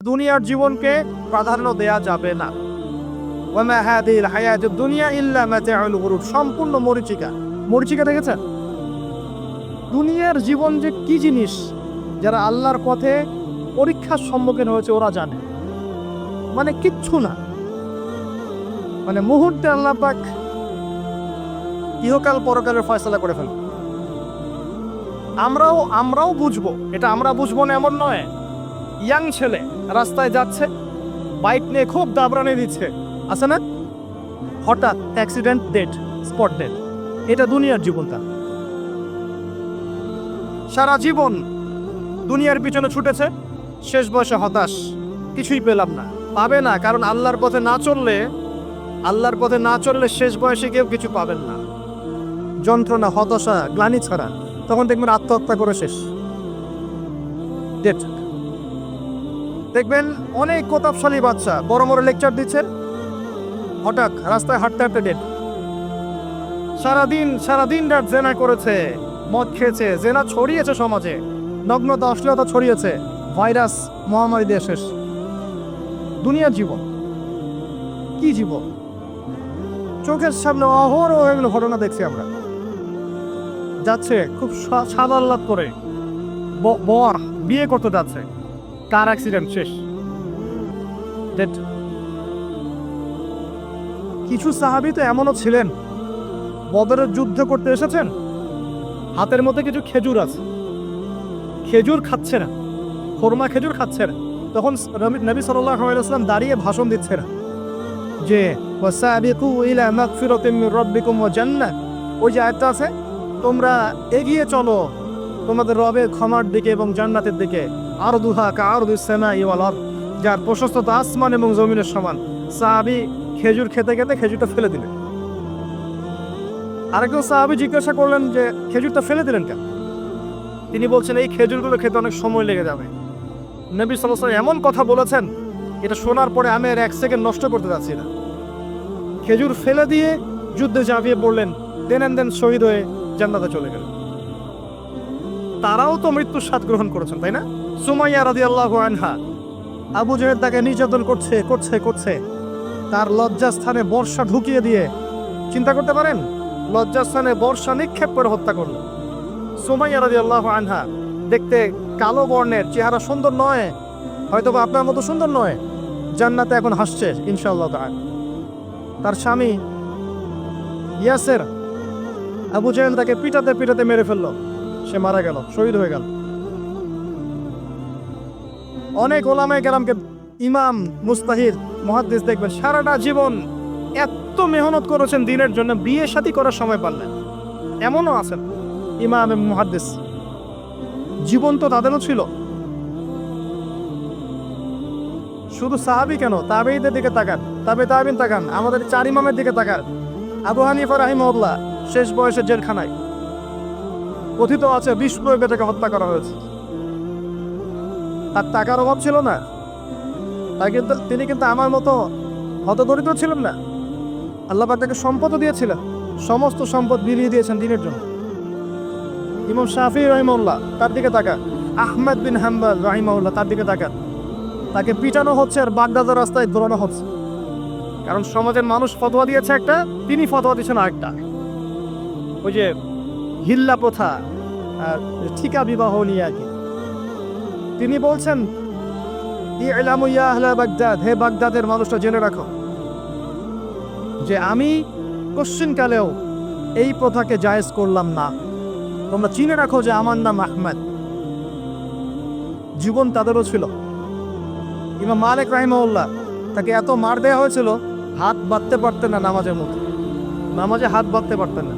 দুনিয়ার জীবনকে প্রাধান্য দেয়া যাবে না। ওয়ামা হাদিহিল হায়াতুদ দুনিয়া ইল্লা মাতাউল গুরুর, সম্পূর্ণ মরীচিকা। মরীচিকা দেখেছেন? দুনিয়ার জীবন যে কি জিনিস, যারা আল্লাহর পথে পরীক্ষার সম্মুখীন হয়েছে ওরা জানে। মানে কিচ্ছু না, মানে মুহূর্তে আল্লাহ পাক ইহকাল পরকালের ফয়সালা করে ফেলবে। আমরাও বুঝবো, এটা আমরা বুঝবো না এমন নয়। ইয়াং ছেলে রাস্তায় যাচ্ছে, বাইক নিয়ে খুব দাবরানি দিচ্ছে, আছে না? হঠাৎ অ্যাক্সিডেন্ট, ডেড, স্পট ডেড। এটা দুনিয়ার জীবনটা। সারা জীবন দুনিয়ার পিছনে ছুটেছে, শেষ বয়সে হতাশ, কিছুই পেলাম না। পাবে না, কারণ আল্লাহর পথে না চললে শেষ বয়সে কেউ কিছু পাবেন না। যন্ত্রণা, হতাশা, গ্লানি ছাড়া। তখন দেখবেন আত্মহত্যা করে শেষ। দেখবেন অনেক প্রতাপশালী বাচ্চা বড় বড় লেকচার দিচ্ছেন, হঠাৎ রাস্তায় হাঁটতে হাঁটতে ডেড। সারাদিন রাত জেনা করেছে, মদ খেয়েছে, জেনা ছড়িয়েছে সমাজে, নগ্নতা, অশ্লীলতা ছড়িয়েছে, ভাইরাস মহামারী দিয়ে শেষ। দুনিয়ার জীবন কি জীবন? চোখের সামনে অহরহ এগুলো ঘটনা দেখছি আমরা। যাচ্ছে খুব সাদাল্লাদ করে, বর বিয়ে করতে যাচ্ছে, কার অ্যাক্সিডেন্ট, শেষ, ডেড। কিছু সাহাবী তো এমনও ছিলেন, বদরের যুদ্ধ করতে এসেছেন, হাতের মধ্যে কিছু খেজুর আছে, খেজুর খাচ্ছে না, খোরমা খেজুর খাচ্ছে না। তখন নবী সাল্লাল্লাহু আলাইহি ওয়াসাল্লাম দাঁড়িয়ে ভাষণ দিচ্ছে না যে ওয়াসাবিকু ইলা মাগফিরাতিন মির রাব্বিকুম ওয়া জান্নাহ, ওই যে আয়াতটা আছে, তোমরা এগিয়ে চলো তোমাদের রবের ক্ষমার দিকে এবং জান্নাতের দিকে, আরদুহা কাআরদিস সামাই ওয়াল আরদ, যার প্রশস্ততা আসমান এবং জমিনের সমান। সাহাবী খেজুর খেতে খেতে খেজুরটা ফেলে দিলেন। আরেকজন সাহাবী জিজ্ঞাসা করলেন যে খেজুরটা ফেলে দিলেন কেন? তিনি বলছেন এই খেজুরগুলো খেতে অনেক সময় লেগে যাবে। নবী সাল্লাল্লাহু আলাইহি ওয়াসাল্লাম এমন কথা বলেছেন, এটা শোনার পরে আমি আর এক সেকেন্ড নষ্ট করতে যাচ্ছি না। খেজুর ফেলে দিয়ে যুদ্ধে ঝাঁপিয়ে পড়লেন, দেন শহীদ হয়ে জান্নাতে চলে গেলেন। তারাও তো মৃত্যুর স্বাদ গ্রহণ করেছেন, তাই না? সুমাইয়া রাদিয়াল্লাহু আনহা, আবু জাহেল তাকে নির্যাতন করছে, তার লজ্জাস্থানে বর্ষা ঢুকিয়ে দিয়ে, চিন্তা করতে পারেন, লজ্জাস্থানে বর্ষা নিক্ষেপ করে হত্যা করলো। সুমাইয়া রাদিয়াল্লাহু আনহা দেখতে কালো বর্ণের, চেহারা সুন্দর নয়, হয়তোবা আপনার মতো সুন্দর নয়, জান্নাতে এখন হাসছে ইনশাআল্লাহ তাআলা। তার স্বামী ইয়াসের, আবু জাহেল তাকে পিটাতে মেরে ফেললো, সে মারা গেল, শহীদ হয়ে গেল। অনেক ওলামায়ে কেরামকে, ইমাম, মুস্তাহিদ, মুহাদ্দিস দেখবেন সারাটা জীবন এত মেহনত করেছেন দ্বীনের জন্য, বিয়ে শাদী করার সময় পারলেন। এমনও আছেন ইমাম এবং মুহাদ্দিস, জীবন তো তাদেরও ছিল। শুধু সাহাবী কেন, তাবেঈদের দিকে তাকান, তাবেঈন তাকান, আমাদের চার ইমামের দিকে তাকান। আবু হানিফা রাহিমাহুল্লাহ শেষ বয়সে জেলখানায়, কথিত আছে 20 প্রয়োগে তাকে হত্যা করা হয়েছে। তার টাকার অভাব ছিল না, তিনি কিন্তু আমার মতো হতদরিদ্র ছিলেন না। আল্লাহ পাক তাকে সম্পদও দিয়েছিলেন, সমস্ত সম্পদ বিলিয়ে দিয়েছেন দ্বীনের জন্য। ইমাম শাফিঈ রাহিমাহুল্লাহ, তার দিকে তাকান। আহমদ বিন হাম্বল রাহিমাহুল্লাহ, তার দিকে তাকান। তাকে পিটানো হচ্ছে আর বাগদাদের রাস্তায় দৌড়ানো হচ্ছে, কারণ সমাজের মানুষ ফতোয়া দিয়েছে একটা, তিনি ফতোয়া দিয়েছেন আরেকটা। ওই যে হিল্লা প্রথা আর ঠিকা বিবাহ নিয়ে আর কি। তিনি বলছেন, ইলামু ইয়া আহলা বাগদাদ, হে বাগদাদের মানুষটা জেনে রাখো যে আমি কোশ্চিনকালেও এই প্রথাকে জায়েজ করলাম না। তোমরা চিনে রাখো যে আমার নাম আহমদ। জীবন তাদেরও ছিল। ইমাম মালিক রাহিমাহুল্লাহ, তাকে এত মার দেওয়া হয়েছিল, হাত বাঁধতে পারতেন না নামাজের মধ্যে, নামাজে হাত বাঁধতে পারতেন না।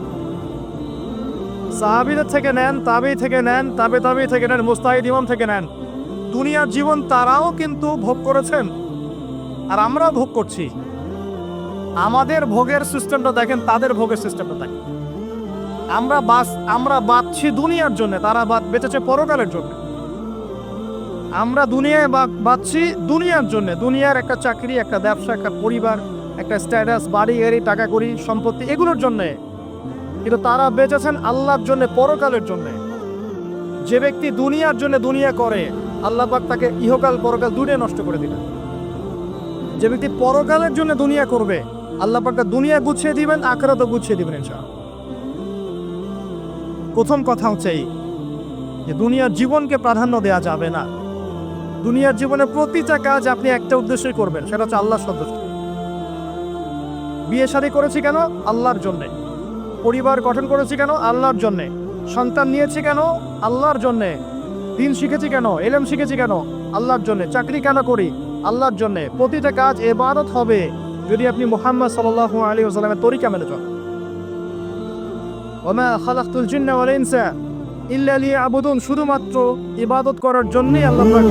সাহাবীদের থেকে নেন, তাবেঈ থেকে নেন, তাবেঈ থেকে নেন, মুস্তাহিদ ইমাম থেকে নেন, দুনিয়ার জীবন তারাও কিন্তু ভোগ করেছেন, আর আমরাও ভোগ করছি। আমাদের ভোগের সিস্টেমটা দেখেন, তাদের ভোগের সিস্টেমটা দেখেন। আমরা বাঁচছি দুনিয়ার জন্য, তারা বেঁচেছে পরকালের জন্য। আমরা দুনিয়ায় বাঁচছি দুনিয়ার জন্য, দুনিয়ার একটা চাকরি, একটা ব্যবসা, একটা পরিবার, একটা স্ট্যাটাস, বাড়ি গাড়ি, টাকা কড়ি, সম্পত্তি, এগুলোর জন্য। কিন্তু তারা বেঁচেছেন আল্লাহর জন্য, পরকালের জন্য। যে ব্যক্তি দুনিয়ার জন্য দুনিয়া করে, আল্লাহ পাক তাকে ইহকাল পরকাল দুনিয়া নষ্ট করে দিবেন। যে ব্যক্তি পরকালের জন্য দুনিয়া করবে, আল্লাহ পাক তার দুনিয়া গুছিয়ে দিবেন, আখিরাতও গুছিয়ে দিবেন ইনশাআল্লাহ। প্রথম কথা হচ্ছে এই যে দুনিয়ার জীবনকে প্রাধান্য দেওয়া যাবে না। দুনিয়ার জীবনের প্রতিটা কাজ আপনি একটা উদ্দেশ্যই করবেন, সেটা হচ্ছে আল্লাহর সন্তুষ্ট। বিয়ে শাদী করেছি কেন? আল্লাহর জন্যে। পরিবার গঠন করেছি কেন? আল্লাহর জন্যে। সন্তান নিয়েছি কেন? আল্লাহর জন্যে। দিন শিখেছি কেন? ইলম শিখেছি কেন? আল্লাহর জন্যে। চাকরি কেন করি? আল্লাহর জন্যে। প্রতিটা কাজ ইবাদত হবে যদি আপনি মুহাম্মদ সাল্লাল্লাহু আলাইহি ওয়াসাল্লামের তরিকা মেনে চলেন। ওয়া মা খালাকতুল জিন্না ওয়াল ইনসা ইল্লা লিয়াবুদুন, শুধুমাত্র ইবাদত করার জন্যই আল্লাহ পাক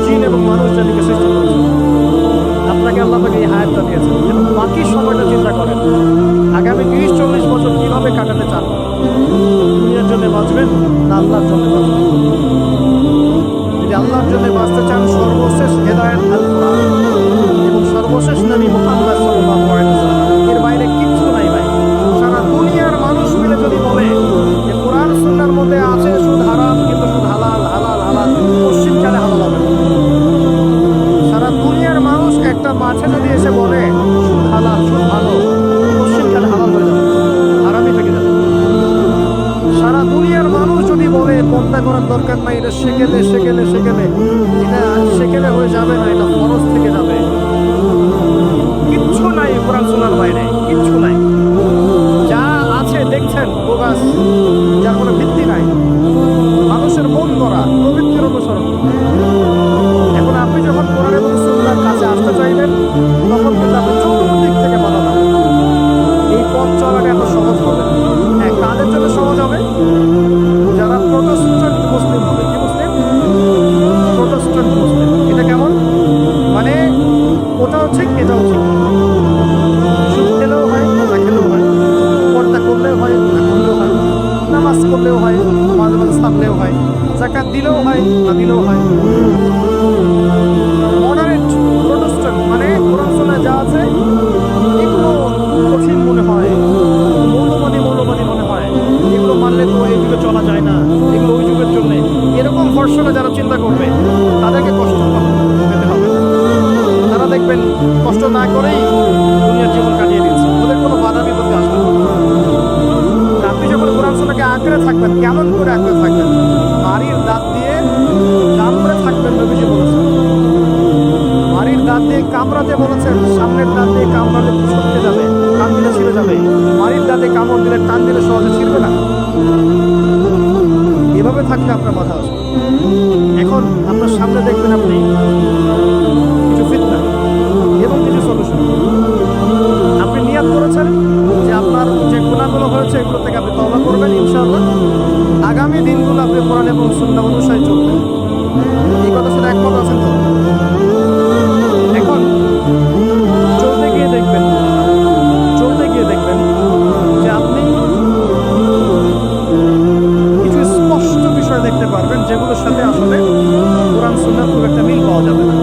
জিন এবং মানুষ জাতিকে সৃষ্টি করেছেন। আপনাকে আল্লাহ পাক এই হায়াতটা দিয়েছেন এবং বাকি সময়টা চিন্তা করেন আগামী 30-40 বছর কিভাবে কাটাতে চান। দুনিয়ার জন্য বাঁচবেন না আল্লাহর জন্য বাঁচবেন? যদি আল্লাহর জন্য বাঁচতে চান, সর্বশেষ হেদায়েত আল কোরআন এবং সর্বশেষ নবী মুহাম্মদ সাল্লাল্লাহু আলাইহি ওয়াসাল্লাম, এর বাইরে কিচ্ছু নাই ভাই। সারা দুনিয়ার মানুষ মিলে যদি বলে যে কোরআন সুন্নাহর মধ্যে আছে সুদ হারাম, কিন্তু সুদ হালাল, হালাল হালাল, পশ্চিমকালে হালাল হবে না। সারা দুনিয়ার মানুষ একটা মাঠে যদি এসে বলে সুদ হালাল, সুদ ভালো, পশ্চিমকালে হালাল হয়ে যাবে, হারামই থেকে যাবে। সারা দুনিয়ার মানুষ যদি বলে পর্দা করার দরকার নাই, এটা সেকেলে সেকেলে সেকেলে, এটা সেকেলে হয়ে যাবে না, এটা ফরজ থেকে যাবে। কিচ্ছু নাই কোরআন সুন্নাহর বাইরে, কিচ্ছু নাই। যা আছে দেখছেন বোগাস, যার কোনো ভিত্তি নাই, মানুষের মন গড়া প্রবৃত্তির অনুসরণ। এখন আপনি যখন কোরআন এবং সুন্নাহর কাছে আসতে চাইবেন, তখন কিন্তু আপনি চতুর্দিক থেকে বাধা পাবেন। এই পথ চলাটা এত সহজ হবে না। হ্যাঁ, কাদের জন্য সহজ হবে? যারা প্রোটেস্ট্যান্ট মুসলিম হবে। কি মুসলিম? প্রোটেস্ট্যান্ট মুসলিম। এটা কেমন? মানে ওটাও ঠিক, এটাও ঠিক, সুদ খেলেও হয়, না খেলেও হয়, পর্দা করলেও হয়, না করলেও হয়, নামাজ করলেও হয়, মাঝে মাঝে থাকলেও হয়, যাকাত দিলেও হয়, না দিলেও হয়। মডারেট প্রোটেস্ট্যান্ট মানে কোরআন সুন্নাহয় যা আছে এগুলো কঠিন মনে হয়, মৌলবাদী মনে হয়, এগুলো মানলে তো এই যুগে চলা যায় না, এগুলো ওই যুগের জন্য। এরকম ভর্সনে যারা চিন্তা করবে তাদেরকে কষ্ট পেতে হবে। তারা দেখবেন কষ্ট না করেই দুনিয়ার জীবন কাটিয়ে দিচ্ছে, ওদের কোনো বাধা বিপত্তি আসবে না। আপনি যখন কোরআন সুন্নাহকে আঁকড়ে থাকবেন, কেমন করে আঁকড়ে থাকবেন? মারির দাঁত দিয়ে কামড়ে থাকবেন, নবীজি বলেছেন। মারির দাঁত দিয়ে কামড়াতে বলেছেন, সামনের দাঁত দিয়ে কামড়ালে ছুটতে যাবে, টান দিলে ছিঁড়ে যাবে। মারির দাঁতে কামড় দিলে, টান দিলে সহজে ছিঁড়বে না। এভাবে থাকলে আপনার মাথা আসবে। এখন আপনার সামনে দেখবেন আপনি কিছু ফিতনা এবং কিছু সলিউশন। আপনি নিয়াত করেছেন যে আপনার যে গুনাহগুলো হয়েছে এগুলো থেকে আপনি তওবা করবেন ইনশাআল্লাহ। আগামী দিনগুলো আপনি কোরআন এবং সুন্নাহ অনুসারে চলবেন। এই কথা শুনে একমত আছেন তো? এখন চলতে গিয়ে দেখবেন যে আপনি কিছু স্পষ্ট বিষয় দেখতে পারবেন যেগুলোর সাথে আসলে কোরআন সুন্নাহর খুব একটা মিল পাওয়া যাবে না।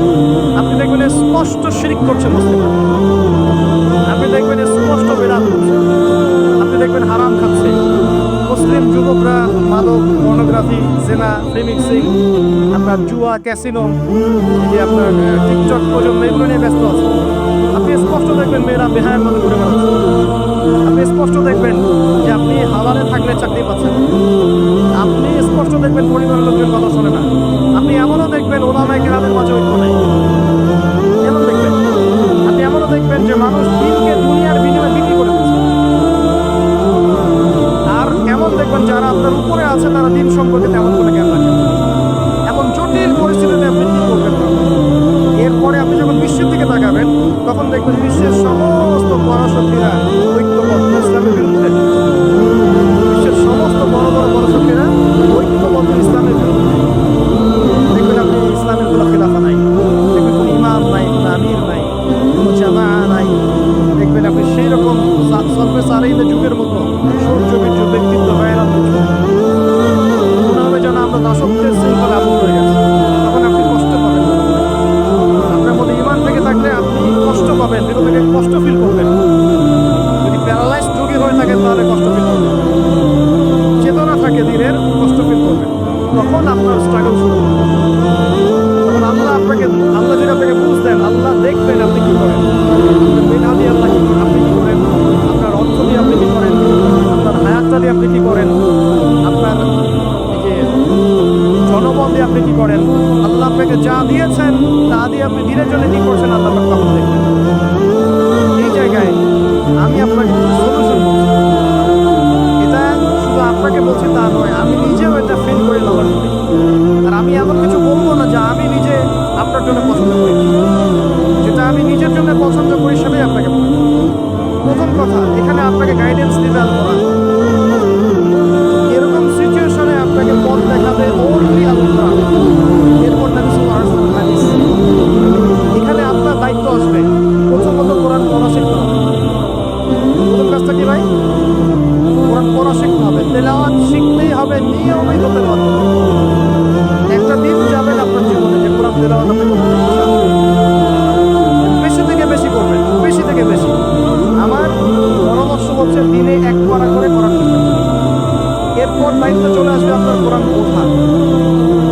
আপনি দেখবেন স্পষ্ট শিরক করছে মুসলিমরা, আপনি দেখবেন স্পষ্ট বিদআত করছে, আপনি দেখবেন হারাম খাচ্ছে। মুসলিম যুবকরা মাদক, পর্নোগ্রাফি, জেনা, প্রিমিক্সিং, আপনার জুয়া, ক্যাসিনো, এই যে আপনার টিকটক প্রজন্ম, এগুলো নিয়ে ব্যস্ত আছে। আপনি স্পষ্ট দেখবেন মেয়েরা বেহায়ার মতো ঘুরে বেড়াচ্ছে। আপনি স্পষ্ট দেখবেন যে আপনি হালালে থাকলে চাকরি পাচ্ছেন। আপনি স্পষ্ট দেখবেন পরিবারের লোকজন কথা শোনে না। আপনি এমনও দেখবেন ওলামায়ে কেরামের মাঝে ঐক্য নাই। এমন দেখবেন, আপনি এমনও দেখবেন যে মানুষ দিনকে দুনিয়ার বিনিময়ে বিক্রি করে দিচ্ছে। আর এমন দেখবেন যারা আপনার উপরে আছে তারা দিন সম্পর্কে তেমন কোনো জ্ঞান রাখেন। এমন জটিল পরিস্থিতিতে আপনি কি করবেন? এরপরে আপনি যখন বিশ্বের দিকে তাকাবেন তখন দেখবেন বিশ্বের সমস্ত পরাশক্তিরা ঐক্যবদ্ধ ইসলামের বিরুদ্ধে। বিশ্বের সমস্ত বড় বড় পরাশক্তিরা ঐক্যবদ্ধ ইসলামের বিরুদ্ধে। দেখবেন আপনি ইসলামের কোনো খিলাফা নাই, দেখবেন কোনো আপনি দিনের জন্য কি করছেন আল্লাহ পাক তখন দেখবেন। এই জায়গায় আমি আপনাকে সলিউশন বলছি, এটা শুধু আপনাকে বলছি তা নয়, আমি নিজেও এটা ফিল করি, লালন করি। আর আমি এমন কিছু বলবো না যা আমি নিজে আপনার জন্য পছন্দ করি, যেটা আমি নিজের জন্য পছন্দ করি সেটাই আপনাকে বলবো। প্রথম কথা, এখানে আপনাকে গাইডেন্স দিবে আল কোরআন। এরকম সিচুয়েশনে আপনাকে পথ দেখাবে ওনলি আল কোরআন। এরপর নবী সাল্লাল্লাহু আলাইহি ওয়াসাল্লাম হাদিস। এখানে আপনার দায়িত্ব আসবে প্রথমত কোরআন পড়া শিখতে হবে। প্রথম কাজটা কি ভাই? কোরআন পড়া শিখতে হবে, তেলাওয়াত শিখতেই হবে, নিয়মিত তেলাওয়াত করতে হবে। একটা দিন যাবেন আপনার জীবনে যে কোরআন তেলাওয়াত আপনি করতে ইনশাআল্লাহ বেশি থেকে বেশি করবেন, বেশি থেকে বেশি। আমার পরামর্শ হচ্ছে দিনে এক পারা করে করার চেষ্টা করবেন। এরপর দায়িত্ব চলে আসবে আপনার কোরআন বোঝা।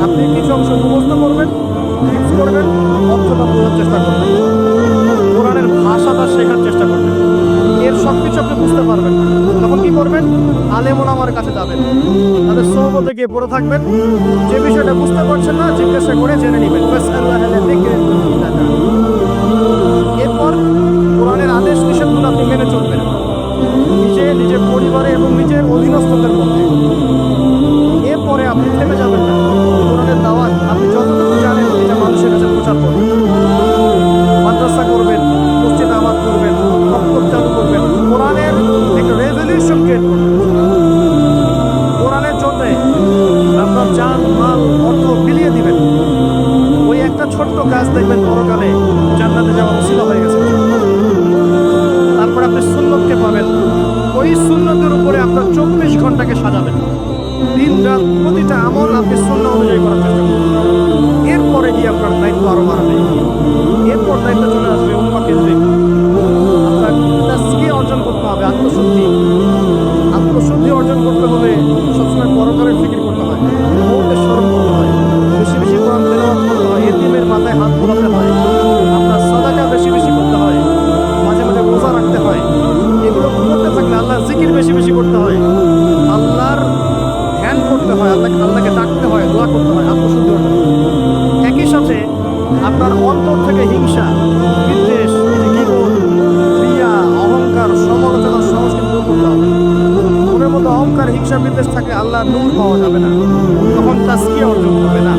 আপনি কিছু অংশ মুখস্থ করবেন, হিফজ করবেন, অর্থটা বোঝার চেষ্টা করবেন, কোরআনের ভাষাটা শেখার চেষ্টা করবেন। এর সব কিছু আপনি বুঝতে পারবেন না, তখন কি করবেন? আলেম ওলামার কাছে যাবেন, তাদের সোহবতে গিয়ে পড়ে থাকবেন। যে বিষয়টা বুঝতে পারছেন না জিজ্ঞাসা করে জেনে নেবেন। এরপর কোরআনের আদেশ নিষেধগুলো আপনি মেনে চলবেন নিজে, নিজের পরিবারে এবং নিজের অধীনস্থদের মধ্যে। এরপরে আপনি থেমে যাবেন না, কোরআনের দাওয়াত আপনি যতটুকু জানেন এটা মানুষের কাছে প্রচার করবেন। মাদ্রাসা করবেন, মসজিদ আবাদ করবেন, মক্তব চালু করবেন, কোরআনের একটা রেভলিউশন ক্রিয়েট করবেন। কোরআনের জন্য আপনার জান মাল অর্থ বিলিয়ে দিবেন। ওই একটা ছোট্ট কাজ দেখবেন পরকালে জান্নাতে যাওয়া ওসিলা হয়ে গেছে। তারপর আপনি সুন্নতকে পাবেন, ওই সুন্নতের উপরে আপনার 24 ঘন্টাকে সাজাবেন। দিন রাত প্রতিটা আমল আপনি সুন্নাহ অনুযায়ী করার চেষ্টা করবেন। এরপরে গিয়ে আপনার দায়িত্ব আরো বাড়বে। এরপর দায়িত্ব চলে আসবে উম্মাহ কেন্দ্রিক। আপনার তাসকিয়া অর্জন করতে হবে, আত্মশুদ্ধি। আত্মশুদ্ধি অর্জন করতে হলে সবসময় পরকালের ফিকির করতে হয়, মৌতের স্মরণ করতে হয়, বেশি বেশি কোরআন তেলাওয়াত করতে হয়, এতিমের মাথায় হাত বোলাতে হয়, আপনার সাদাকা বেশি বেশি করতে হয়, মাঝে মাঝে রোজা রাখতে হয়। এগুলো করতে থাকলে আল্লাহর জিকির বেশি বেশি করতে হয়, আল্লাহর ধ্যান করতে হয়, আল্লাহকে ডাকতে হয়, দোয়া করতে হয়, আত্মশুদ্ধি অর্জন করতে হয়। একই সাথে আপনার অন্তর থেকে হিংসা, বিদ্বেষ, কিবোধ, রিয়া, অহংকার, সমালোচনা, সংস্কৃতি দূর করতে হবে। মনের মধ্যে অহংকার, হিংসা, বিদ্বেষ থাকলে আল্লাহর নূর পাওয়া যাবে না, তখন তাসকিয়া অর্জন হবে না।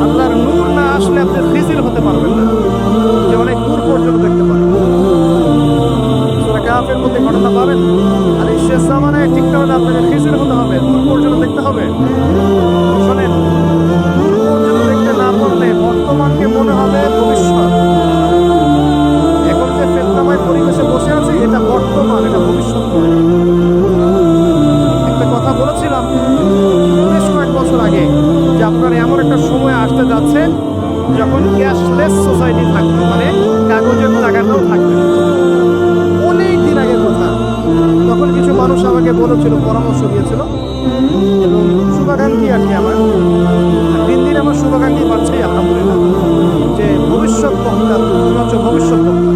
আল্লাহর নূর না আসলে আপনি খিজির হতে পারবেন না, যে অনেক দূর পর্যন্ত দেখতে পারেন। সূরা কাহফের মধ্যে ঘটনা পাবেন। আর এই শেষ জামানায় টিকতে হলে আপনাকে খিজির হতে হবে, দূর পর্যন্ত দেখতে হবে। শোনেন, দূর পর্যন্ত দেখতে না পারলে বর্তমানকে মনে হবে ভবিষ্যৎ। এখন যে ফেতনাময় পরিবেশে বসে আছি এটা বর্তমান, এটা ভবিষ্যৎ নয়। একটা কথা বলেছিলাম বেশ কয়েক বছর আগে যে আপনার এমন একটা সময় আসতে যাচ্ছে যখন ক্যাশলেস সোসাইটি থাকবে, মানে কাগজের টাকাটাও থাকবে। অনেক দিন আগের কথা। তখন কিছু মানুষ আমাকে বলেছিল, পরামর্শ দিয়েছিল এবং শুভাকাঙ্ক্ষী আর কি আমার। দিন দিন আমার শুভাকাঙ্ক্ষী বাড়ছেই আলহামদুলিল্লাহ, যে ভবিষ্যৎ বক্তা, তুমি হচ্ছে ভবিষ্যৎ বক্তা।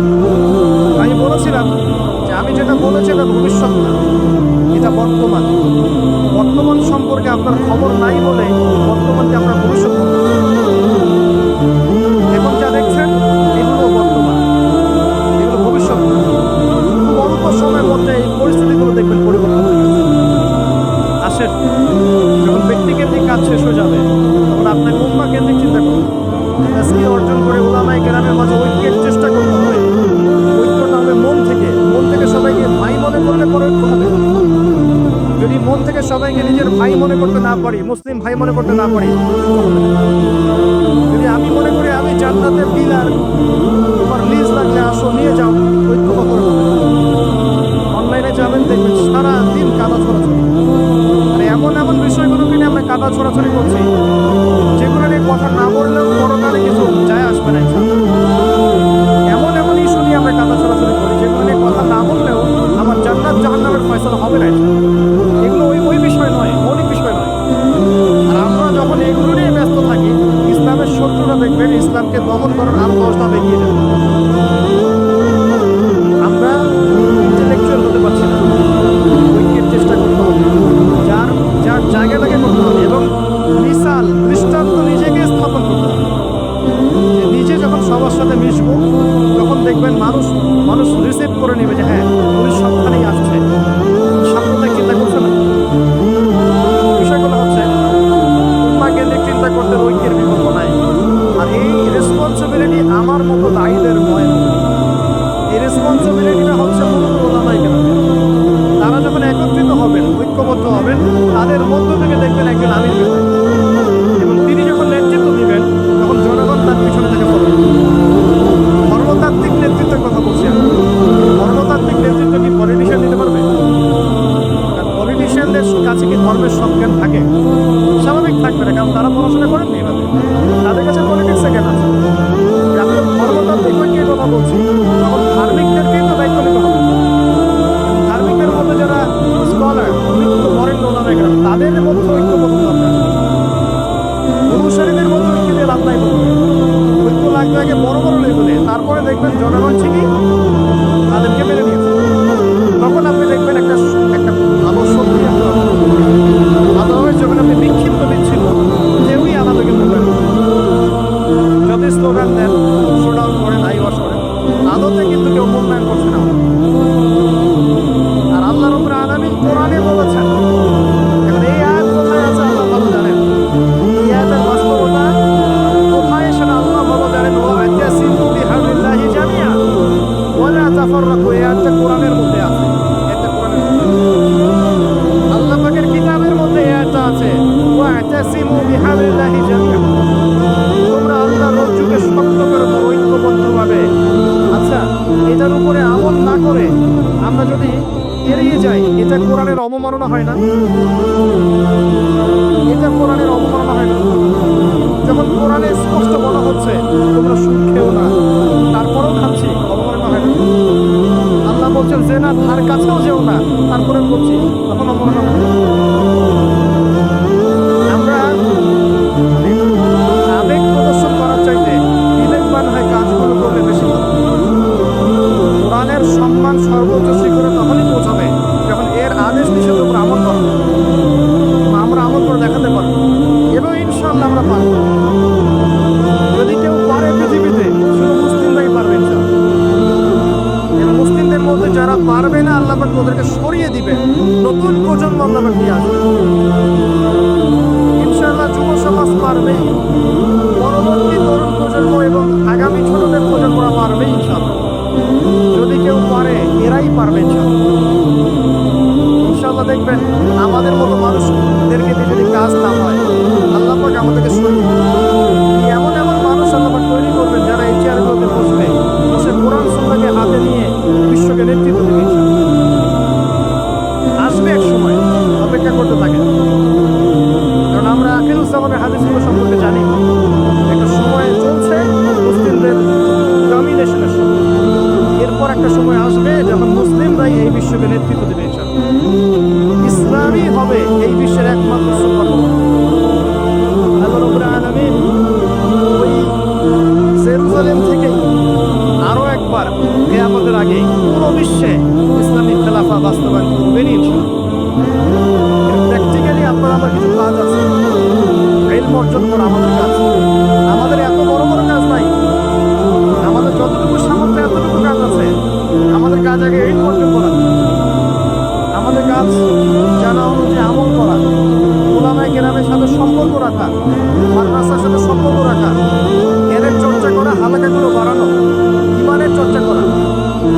আমি বলেছিলাম যে আমি যেটা বলেছি এটা ভবিষ্যৎ না, এটা বর্তমান। বর্তমান সম্পর্কে আপনার খবর নাই বলে বর্তমানকে আপনার ভবিষ্যৎ মনে হচ্ছে। এখন যা দেখছেন এগুলো বর্তমান, এগুলো ভবিষ্যৎ না। খুব অল্প সময়ের মধ্যে এই পরিস্থিতিগুলো দেখবেন পরিবর্তন হয়ে গেছে। আসেন, যখন ব্যক্তিকেন্দ্রিক কাজ শেষ হয়ে যাবে তখন আপনাকে উম্মাহ কেন্দ্রিক চিন্তা করুন। তাসকিয়া অর্জন করে উলামায়ে কেরামের মাঝে ঐক্যের চেষ্টা করতে হবে। ঐক্যটা হবে মন থেকে। মন থেকে সবাইকে ভাই মনে করলে পরে ঐক্য হবে। যদি মন থেকে সবাইকে নিজের ভাই মনে করতে না পারি, মুসলিম ভাই মনে করতে না পারি, যদি আমি মনে করি আমি জান্নাতের ডিলার, তোমার লিজ লাগলে আসো নিয়ে যাও, ঐক্য কখনো হবে না। অনলাইনে যাবেন দেখবেন সারা দিন কাদা ছড়াছড়ি। আর এমন এমন বিষয়গুলোকে নিয়ে আমরা কাদা ছড়াছড়ি করছি যেগুলো নিয়ে কথা না বললেও পরকালে কিছু যায় আসবে না। এমন এমন ইস্যু নিয়ে আমরা কাদা ছড়াছড়ি করি যেগুলো নিয়ে কথা না বললেও আমার জান্নাত জাহান্নামের ফয়সালা হবে না। এগুলো ওই বিষয় নয়, মৌলিক বিষয় নয়। আর আমরা যখন এগুলো নিয়ে ব্যস্ত থাকি, ইসলামের শত্রুরা দেখবেন ইসলামকে দমন করার আরো 10 ধাপ এগিয়ে যাবে। আমরা ইন্টেলেকচুয়াল হতে পারছি না। ঐক্যের চেষ্টা করতে হবে, যার যার জায়গাটাকে করতে হবে এবং মিসাল, দৃষ্টান্ত নিজেকে স্থাপন করতে হবে। যে নিজে সবার সাথে মিশবো, তখন দেখবেন মানুষ রিসিভ করে নেবে যে হ্যাঁ উনি সবখানেই আসছে, সাম্প্রদায়িক চিন্তা করছে না। বিষয়গুলো হচ্ছে উম্মাহ কেন্দ্রিক চিন্তা করতে ঐক্যের বিকল্প নাই। আর এই রেসপন্সিবিলিটি আমার মতো দায়ীদের নয়। এই রেসপন্সিবিলিটিটা হচ্ছে মূলত ওলামায়ে কেরামের। তারা যখন একত্রিত হবেন, ঐক্যবদ্ধ হবেন, তাদের মধ্য থেকে দেখবেন একজন আমির বের হবে। এবং তিনি যখন নেতৃত্ব দিবেন তখন জনগণ তার পিছনে থেকে ফলো। ধর্মতাত্ত্বিক নেতৃত্বের কথা বলছি আমি। ধর্মতাত্ত্বিক নেতৃত্ব কি পলিটিশিয়ান দিতে পারবে? পলিটিশিয়ানদের কাছে কি ধর্মের সজ্ঞান থাকে? স্বাভাবিক থাকবে না, কারণ তারা পড়াশোনা করেননি এভাবে। তাদের কাছে পলিটিক্সে জ্ঞান আছে। আমি ধর্মতাত্ত্বিক ঐক্যের কথা বলছি, তখন ধার্মিকদেরকেই তো দায়িত্ব নিতে হবে। ধার্মিকদের মধ্যে যারা স্কলার, মৃত্যু বরেণ্য ওলামায়ে কেরাম, তাদের মধ্যে ঐক্যবদ্ধ দরকার। অনুসারীদের মধ্যে ঐক্য দিয়ে লাভ নাই বলবে। ঐক্য লাগবে আগে বড় বড় লেভেলে, তারপরে দেখবেন জনগণ ঠিকই তাদেরকে মেনে নিয়েছে। তখন আপনি দেখবেন একটা ভালো শক্তি আপনি অর্জন করবেন। আদালত যখন আপনি বিক্ষিপ্ত বিচ্ছিন্ন, কেউই আদালতকে মূল্যায়ন করবে। যতই স্লোগান দেন, শোডাউন করেন, হাইওয়াশ করেন, আদতে কিন্তু কেউ মূল্যায়ন করছে না। আর আল্লাহ রাব্বুল আলামিন কোরআনে বলেছেন, এখন এই আয়াত কোথায় আছে আল্লাহ ভালো জানেন। এই আয়াতের বাস্তবতা কোথায় সেটা আল্লাহ ভালো জানেন। ওয়া'তাসিমু বিহাবলিল্লাহি জামিআ ওয়া লা তাফাররাকু, এই আয়াতটা কোরআনের মধ্যে আছে। এটা কোরআনের মধ্যে আল্লাহ পাকের কিতাবের মধ্যে এই আয়াতটা আছে, ওয়া'তাসিমু বিহাবলিল্লাহি জামিআ, তোমরা আল্লাহর রজ্জুকে শক্ত করে ধরো ঐক্যবদ্ধভাবে। আচ্ছা, এটার উপরে আমল না করে আমরা যদি এড়িয়ে যাই, এটা কোরআনের অবমাননা হয় না? এটা কোরআনের অবমাননা হয় না? যখন কোরআনে স্পষ্ট বলা হচ্ছে তোমরা সুদ খেও না, তারপরেও খাচ্ছি, অবমাননা হয় না? আল্লাহ বলছেন যে না ধার কাছেও যেও না, তারপরে বলছি, তখন অবমাননা হয় না? আমরা আবেগ প্রদর্শন করার চাইতে বিবেকবান হয়ে কাজগুলো করলে বেশি ভালো। কোরআনের সম্মান সর্বোচ্চ শিখরে তখনই পৌঁছাবে যখন এর আদেশ নিষেধের উপর আমল করব। আমরা আমল করে দেখাতে পারবো এবং ইনশাআল্লাহ আমরা পারবো। যদি কেউ পারে পৃথিবীতে, শুধু মুসলিমরাই পারবে ইনশাআল্লাহ। এবং মুসলিমদের মধ্যে যারা পারবে না, আল্লাহ পাক ওদেরকে সরিয়ে দিবে, নতুন প্রজন্ম আল্লাহ পাক নিয়ে আসবে। ইনশাআল্লাহ যুব সমাজ পারবে, পরবর্তী তরুণ প্রজন্ম এবং আগামী ছোটদের প্রজন্মরা পারবে ইনশাআল্লাহ। যদি কেউ পারে, এরাই পারবে ইনশাআল্লাহ। দেখবেন আমাদের মতো মানুষদেরকে দিয়ে যদি কাজ না হয়, আল্লাহ পাক আমাদেরকে সরিয়ে দিবেন। এমন এমন মানুষ আল্লাহ পাক তৈরি করবেন যারা এই চেয়ারগুলোতে বসবে, বসে কোরআন সুন্নাহকে হাতে নিয়ে বিশ্বকে নেতৃত্ব দেবে ইনশাআল্লাহ। আসবে এক সময়, অপেক্ষা করতে থাকেন। কারণ আমরা আখিরুজ্জামানের হাদিসগুলো সম্পর্কে জানি, একটা সময় চলছে মুসলিমদের ডমিনেশনের সময়। এরপর একটা সময় আসবে যখন মুসলিমরাই এই বিশ্বকে নেতৃত্ব দেবে ইনশাআল্লাহ। ইসলামই হবে এই বিশ্বের একমাত্র সুপারপাওয়ার। আল্লাহ রাব্বুল আলামিন ওই জেরুজালেম থেকে আরো একবার কিয়ামতের আগে পুরো বিশ্বে ইসলামিক খেলাফা বাস্তবায়ন করবেন ইনশাআল্লাহ। প্র্যাকটিক্যালি আপনার আমার কিছু কাজ আছে, ইলম অর্জন করা আমাদের কাজ। আমাদের এত বড় বড় কাজ নাই, আমাদের যতটুকু সামর্থ্য এতটুকু কাজ আছে। আমাদের কাজ আগে ইলম অর্জন করা, আমাদের কাজ জানা অনুযায়ী আমল করা, ওলামায়ে কেরামের সাথে সম্পর্ক রাখা, মাদ্রাসার সাথে সম্পর্ক রাখা, জ্ঞানের চর্চা করা, হালাকাগুলো বাড়ানো, ইমানের চর্চা করা।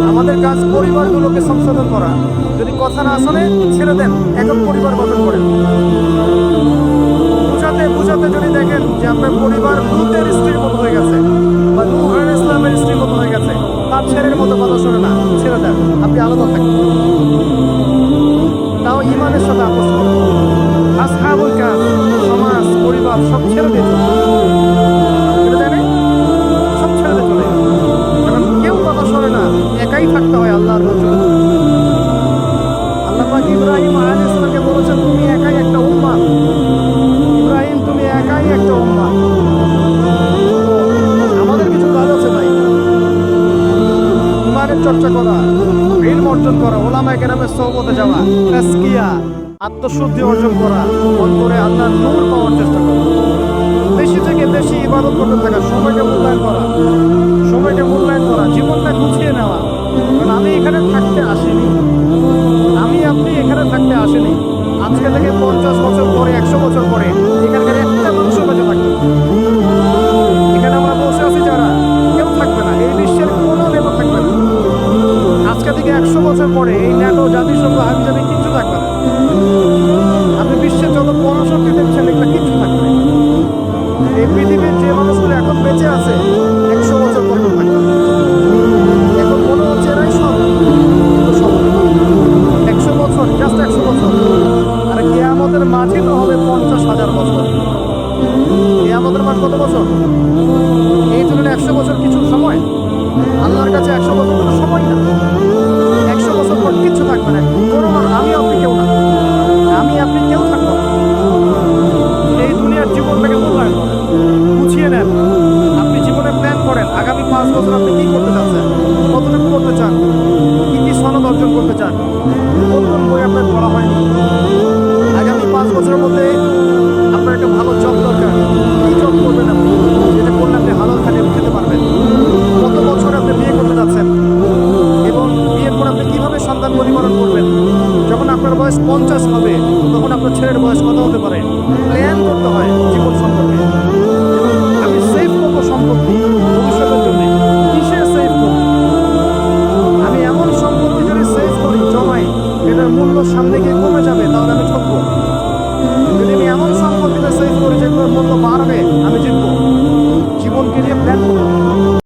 আমাদের কাজ পরিবারগুলোকে সংশোধন করা। যদি কথা না শোনে ছেড়ে দেন, একক পরিবার গঠন করেন। বুঝাতে বুঝাতে যদি দেখেন যে আপনার পরিবার লূতের স্ত্রীর মতো হয়ে গেছে বা নূহ আলাইহিস সালামের স্ত্রীর মতো হয়ে গেছে, তার ছেলের মতো কথা শোনে না, ছেড়ে দেন, আপনি আলাদা থাকবেন। তাও ইমানের সাথে আপোষ করেন। আসহাবুল কাহফ, সমাজ, পরিবার সব ছেড়ে দিয়ে চলে দেন, সব ছেড়ে দিয়ে চলে। যখন কেউ কথা শোনে না, একাই থাকতে হয় আল্লাহর রসুল। আল্লাহ পাক ইব্রাহিম আলাইহিস সালামকে বলেছেন তুমি একাই একটা উম্মাহ। ইব্রাহিম তুমি একাই একটা উম্মাহ। আমাদের কিছু কাজ আছে ভাই, ইমানের চর্চা করা, ইলম অর্জন করা, ওলামায়ে কেরামের সোহবতে যাওয়া, তাজকিয়া, আত্মশুদ্ধি অর্জন করা, অন্তরে আল্লাহর নূর পাওয়ার চেষ্টা করা, বেশি থেকে বেশি ইবাদত করতে থাকা, সময়কে মূল্যায়ন করা। এখানে থাকতে আসিনি, আমি আপনি এখানে থাকতে আসিনি। আজকে থেকে 50 বছর পরে, 100 বছর পরে এখানকার একটা মানুষও বেঁচে থাকবে না। এখানে আমরা বসে আছি যারা, কেউ থাকবে না, এই বিশ্বের কোনো নেতা থাকবে না। আজকে থেকে 100 বছর পরে এই ন্যাটো, জাতিসংঘ, হাবিজাবি কিচ্ছু থাকবে না। আপনি বিশ্বের যত পরাশক্তি দেখছেন এগুলো কিচ্ছু থাকবে না। এই পৃথিবীর যে মানুষগুলো এখন বেঁচে আছে 100 বছর পরে কেউ থাকবে না। এখন মনে হচ্ছে এরাই সব, কিন্তু সব না। 100 বছর, জাস্ট 100 বছর। আর কিয়ামতের মাঠে তো হবে 50,000 বছর। কিয়ামতের মাঠ কত বছর? এই তুলনায় 100 বছর কিছু সময়? আল্লাহর কাছে 100 বছর কোনো সময় না। 100 বছর পর কিচ্ছু থাকবে না। কোনো আমি আপনি কেউ না, আমি আপনি কেউ থাকবো না। এই দুনিয়ার জীবনটাকে মূল্যায়ন করেন, গুছিয়ে নেন। আপনি জীবনে প্ল্যান করেন আগামী 5 বছর আপনি কি করতে চাচ্ছেন, কতটুকু করতে চান, কি কি সনদ অর্জন করতে চান।